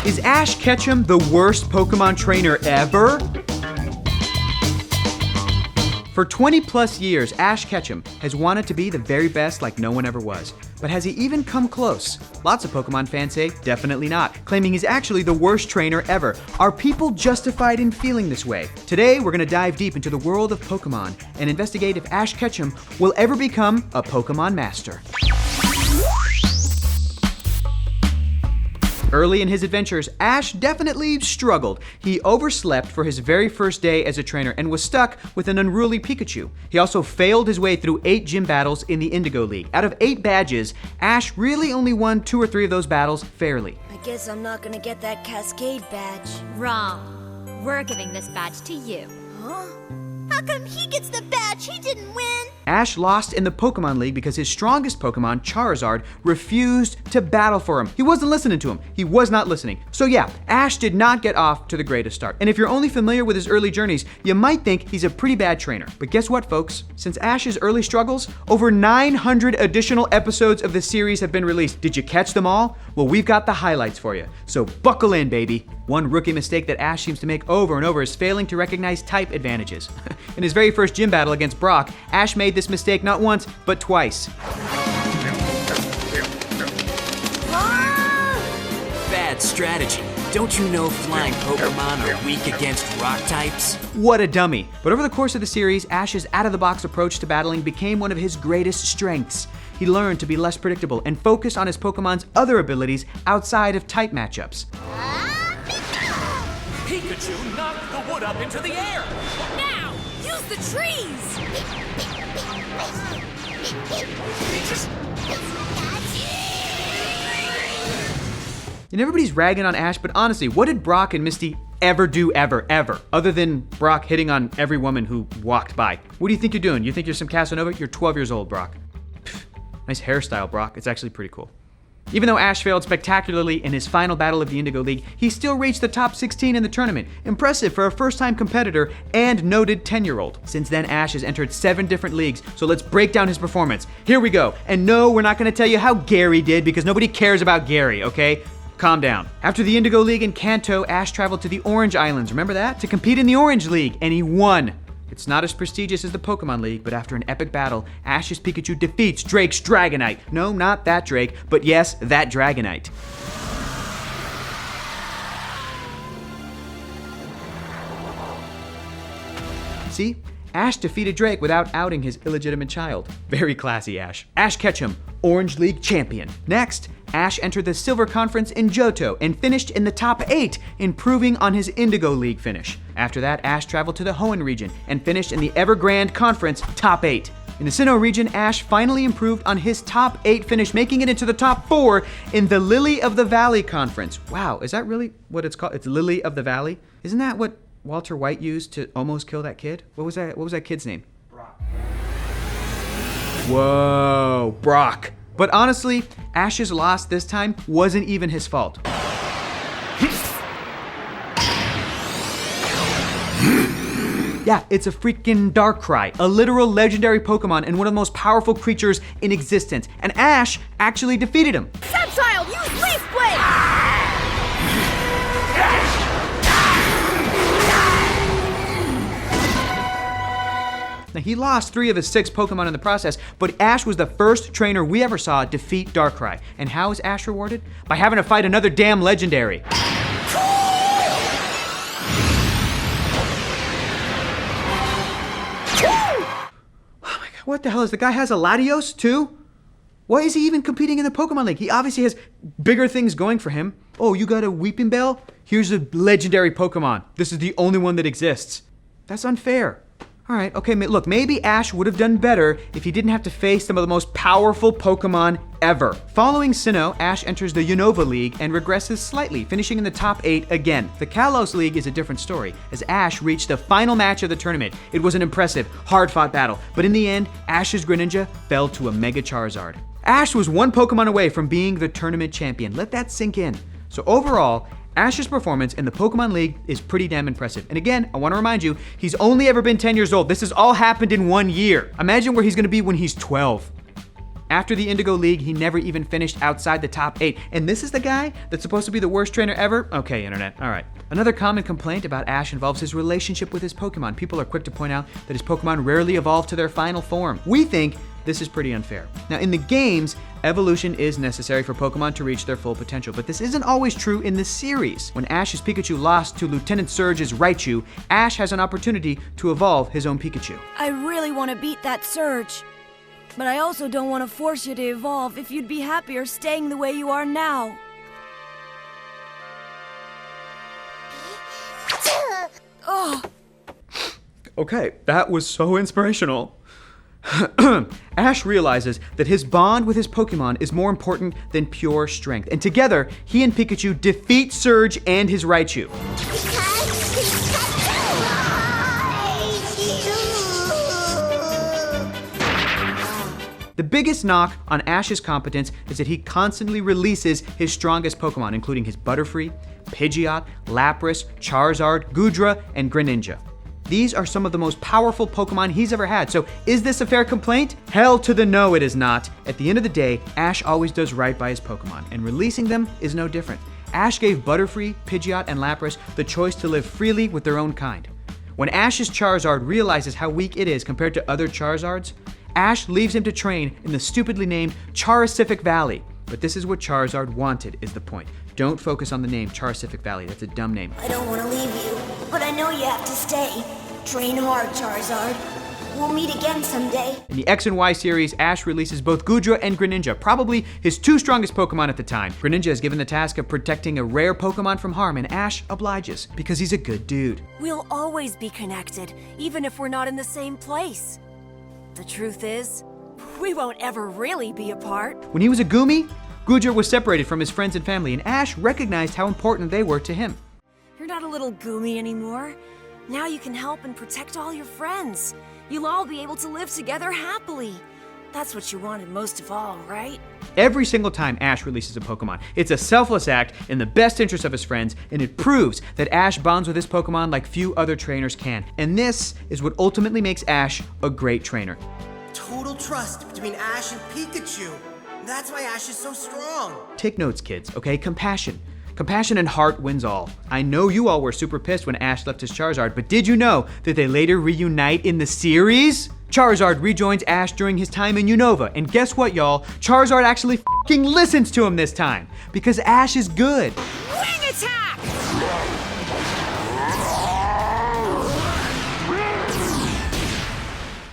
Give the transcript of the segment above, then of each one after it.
Is Ash Ketchum the worst Pokemon trainer ever? For 20 plus years, Ash Ketchum has wanted to be the very best like no one ever was. But has he even come close? Lots of Pokemon fans say definitely not, claiming he's actually the worst trainer ever. Are people justified in feeling this way? Today, we're gonna dive deep into the world of Pokemon and investigate if Ash Ketchum will ever become a Pokemon master. Early in his adventures, Ash definitely struggled. He overslept for his very first day as a trainer and was stuck with an unruly Pikachu. He also failed his way through 8 gym battles in the Indigo League. Out of 8 badges, Ash really only won 2 or 3 of those battles fairly. I guess I'm not gonna get that Cascade badge. Wrong. We're giving this badge to you. Huh? How come he gets the badge? He didn't win. Ash lost in the Pokemon League because his strongest Pokemon, Charizard, refused to battle for him. He wasn't listening to him. He was not listening. So yeah, Ash did not get off to the greatest start. And if you're only familiar with his early journeys, you might think he's a pretty bad trainer. But guess what, folks? Since Ash's early struggles, over 900 additional episodes of the series have been released. Did you catch them all? Well, we've got the highlights for you. So buckle in, baby. One rookie mistake that Ash seems to make over and over is failing to recognize type advantages. In his very first gym battle against Brock, Ash made this mistake not once, but twice. Bad strategy. Don't you know flying Pokemon are weak against rock types? What a dummy. But over the course of the series, Ash's out-of-the-box approach to battling became one of his greatest strengths. He learned to be less predictable and focus on his Pokemon's other abilities outside of type matchups. Pikachu knocked the wood up into the air! Now, use the trees! And everybody's ragging on Ash, but honestly, what did Brock and Misty ever do ever, other than Brock hitting on every woman who walked by? What do you think you're doing? You think you're some Casanova? You're 12 years old, Brock. Pfft, nice hairstyle, Brock. It's actually pretty cool. Even though Ash failed spectacularly in his final battle of the Indigo League, he still reached the top 16 in the tournament. Impressive for a first-time competitor and noted 10-year-old. Since then, Ash has entered 7 different leagues, so let's break down his performance. Here we go. And no, we're not going to tell you how Gary did because nobody cares about Gary, okay? Calm down. After the Indigo League in Kanto, Ash traveled to the Orange Islands, remember that? To compete in the Orange League, and he won. It's not as prestigious as the Pokemon League, but after an epic battle, Ash's Pikachu defeats Drake's Dragonite. No, not that Drake, but yes, that Dragonite. See? Ash defeated Drake without outing his illegitimate child. Very classy, Ash. Ash Ketchum, Orange League champion. Next, Ash entered the Silver Conference in Johto and finished in the top 8, improving on his Indigo League finish. After that, Ash traveled to the Hoenn region and finished in the Evergrande Conference top 8. In the Sinnoh region, Ash finally improved on his top 8 finish, making it into the top 4 in the Lily of the Valley Conference. Wow, is that really what it's called? It's Lily of the Valley? Isn't that what Walter White used to almost kill that kid? What was that kid's name? Brock. Whoa, Brock. But honestly, Ash's loss this time wasn't even his fault. Yeah, it's a freaking Darkrai, a literal legendary Pokemon and one of the most powerful creatures in existence. And Ash actually defeated him. Stepchild, use Leaf Blade! Now, he lost 3 of his 6 Pokemon in the process, but Ash was the first trainer we ever saw defeat Darkrai. And how is Ash rewarded? By having to fight another damn legendary. Oh my god, what the hell is the guy has a Latios too? Why is he even competing in the Pokemon League? He obviously has bigger things going for him. Oh, you got a Weeping Bell? Here's a legendary Pokemon. This is the only one that exists. That's unfair. All right, okay, look, maybe Ash would have done better if he didn't have to face some of the most powerful Pokemon ever. Following Sinnoh, Ash enters the Unova League and regresses slightly, finishing in the top 8 again. The Kalos League is a different story, as Ash reached the final match of the tournament. It was an impressive, hard-fought battle, but in the end, Ash's Greninja fell to a Mega Charizard. Ash was 1 Pokemon away from being the tournament champion. Let that sink in. So overall, Ash's performance in the Pokemon League is pretty damn impressive. And again, I want to remind you, he's only ever been 10 years old. This has all happened in 1 year. Imagine where he's going to be when he's 12. After the Indigo League, he never even finished outside the top 8. And this is the guy that's supposed to be the worst trainer ever? Okay, internet, all right. Another common complaint about Ash involves his relationship with his Pokemon. People are quick to point out that his Pokemon rarely evolve to their final form. We think this is pretty unfair. Now, in the games, evolution is necessary for Pokemon to reach their full potential, but this isn't always true in the series. When Ash's Pikachu lost to Lieutenant Surge's Raichu, Ash has an opportunity to evolve his own Pikachu. I really want to beat that Surge, but I also don't want to force you to evolve if you'd be happier staying the way you are now. Oh. Okay, that was so inspirational. Ash realizes that his bond with his Pokemon is more important than pure strength, and together, he and Pikachu defeat Surge and his Raichu. The biggest knock on Ash's competence is that he constantly releases his strongest Pokemon, including his Butterfree, Pidgeot, Lapras, Charizard, Goodra, and Greninja. These are some of the most powerful Pokemon he's ever had, so is this a fair complaint? Hell to the no, it is not. At the end of the day, Ash always does right by his Pokemon, and releasing them is no different. Ash gave Butterfree, Pidgeot, and Lapras the choice to live freely with their own kind. When Ash's Charizard realizes how weak it is compared to other Charizards, Ash leaves him to train in the stupidly named Characific Valley. But this is what Charizard wanted, is the point. Don't focus on the name Characific Valley, that's a dumb name. I don't want to leave you, but I know you have to stay. Train hard, Charizard. We'll meet again someday. In the X and Y series, Ash releases both Goodra and Greninja, probably his two strongest Pokemon at the time. Greninja is given the task of protecting a rare Pokemon from harm, and Ash obliges, because he's a good dude. We'll always be connected, even if we're not in the same place. The truth is, we won't ever really be apart. When he was a Goomy, Goodra was separated from his friends and family, and Ash recognized how important they were to him. You're not a little Goomy anymore. Now you can help and protect all your friends. You'll all be able to live together happily. That's what you wanted most of all, right? Every single time Ash releases a Pokemon, it's a selfless act in the best interest of his friends, and it proves that Ash bonds with his Pokemon like few other trainers can. And this is what ultimately makes Ash a great trainer. Total trust between Ash and Pikachu. That's why Ash is so strong. Take notes, kids, okay? Compassion. Compassion and heart wins all. I know you all were super pissed when Ash left his Charizard, but did you know that they later reunite in the series? Charizard rejoins Ash during his time in Unova, and guess what, y'all? Charizard actually f***ing listens to him this time, because Ash is good. Wing attack!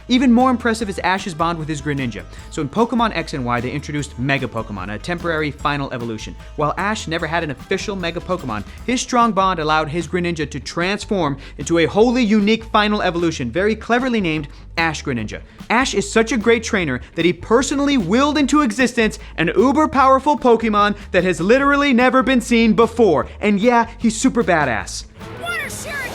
Even more impressive is Ash's bond with his Greninja. So in Pokemon X and Y, they introduced Mega Pokemon, a temporary final evolution. While Ash never had an official Mega Pokemon, his strong bond allowed his Greninja to transform into a wholly unique final evolution, very cleverly named Ash Greninja. Ash is such a great trainer that he personally willed into existence an uber-powerful Pokemon that has literally never been seen before. And yeah, he's super badass. Water Shuriken!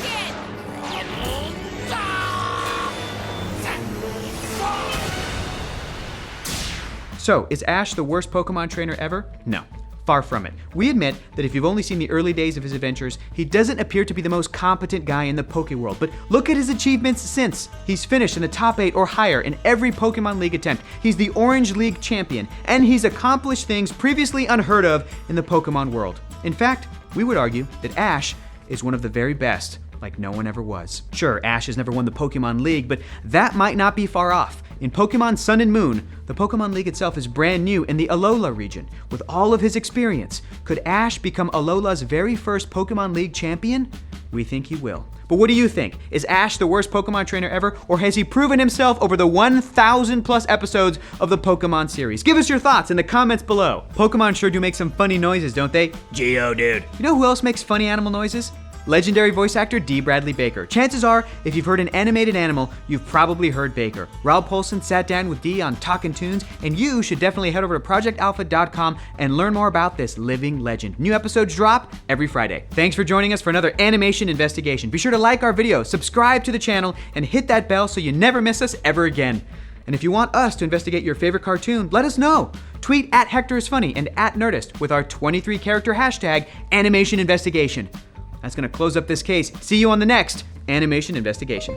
So, is Ash the worst Pokemon trainer ever? No, far from it. We admit that if you've only seen the early days of his adventures, he doesn't appear to be the most competent guy in the Poké world, but look at his achievements since. He's finished in the top 8 or higher in every Pokemon League attempt. He's the Orange League champion, and he's accomplished things previously unheard of in the Pokemon world. In fact, we would argue that Ash is one of the very best, like no one ever was. Sure, Ash has never won the Pokemon League, but that might not be far off. In Pokemon Sun and Moon, the Pokemon League itself is brand new in the Alola region. With all of his experience, could Ash become Alola's very first Pokemon League champion? We think he will. But what do you think? Is Ash the worst Pokemon trainer ever, or has he proven himself over the 1,000 plus episodes of the Pokemon series? Give us your thoughts in the comments below. Pokemon sure do make some funny noises, don't they? Geo, dude. You know who else makes funny animal noises? Legendary voice actor D. Bradley Baker. Chances are, if you've heard an animated animal, you've probably heard Baker. Rob Paulson sat down with D on Talkin' Tunes, and you should definitely head over to projectalpha.com and learn more about this living legend. New episodes drop every Friday. Thanks for joining us for another animation investigation. Be sure to like our video, subscribe to the channel, and hit that bell so you never miss us ever again. And if you want us to investigate your favorite cartoon, let us know. Tweet at Hector is Funny and at Nerdist with our 23 character hashtag animation investigation. That's going to close up this case. See you on the next animation investigation.